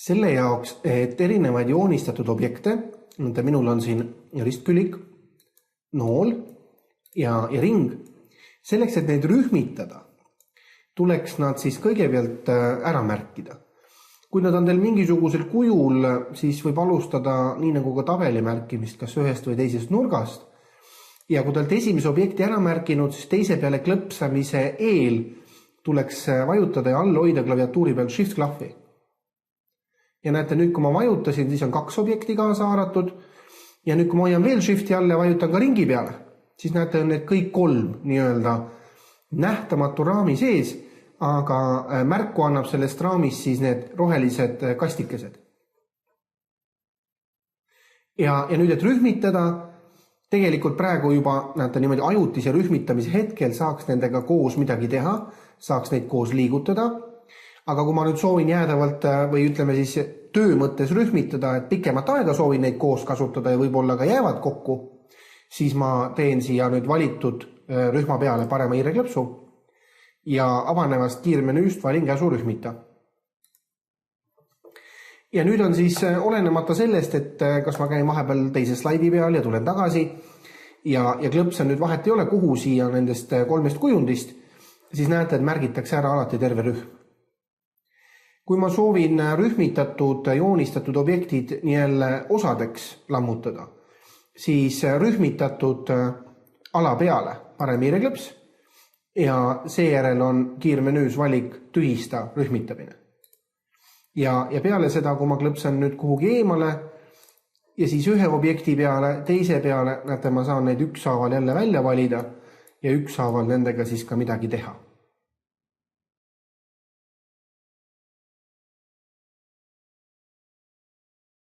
Selle jaoks, et erinevaid joonistatud objekte, minul on siin ristkülik, nool ja ring, selleks, et neid rühmitada, tuleks nad siis kõigepealt ära märkida. Kui nad on teil mingisugusel kujul, siis võib alustada nii nagu ka tabeli märkimist, kas ühest või teisest nurgast. Ja kui te olete esimese objekti ära märkinud, siis teise peale klõpsamise eel tuleks vajutada ja all hoida klaviatuuri peal shift-klahvi. Ja näete, nüüd kui ma vajutasin, siis on 2 objekti kaasa haaratud. Ja nüüd kui ma hoian veel shifti all ja vajutan ka ringi peale, siis näete, on need kõik 3 nii-öelda nähtamatu raami sees, aga märku annab sellest raamist siis need rohelised kastikesed. Ja nüüd, et rühmitada, tegelikult praegu juba näete niimoodi ajutise rühmitamise hetkel saaks nendega koos midagi teha, saaks neid koos liigutada, aga kui ma nüüd soovin jäädavalt või ütleme siis töö mõttes rühmitada, et pikemat aega soovin neid koos kasutada ja võib-olla ka jäävad kokku, siis ma teen siia nüüd valitud rühma peale parema hiireklõpsu ja avanevast kiirmenüüst valin käsu rühmita. Ja nüüd on siis olenemata sellest, et kas ma käin vahepeal teise slaidi peal ja tulen tagasi ja klõpsan nüüd vahet ei ole, kuhu siia nendest 3 kujundist, siis näete, et märgitakse ära alati terve rühm. Kui ma soovin rühmitatud, joonistatud objektid nii-jälle osadeks lammutada, siis rühmitatud ala peale parem hiireklõps ja seejärel on kiirmenüüs valik tühista rühmitamine. Ja peale seda, kui ma klõpsan nüüd kuhugi eemale ja siis ühe objekti peale, teise peale, näete, ma saan neid ükshaaval jälle välja valida ja ükshaaval nendega siis ka midagi teha.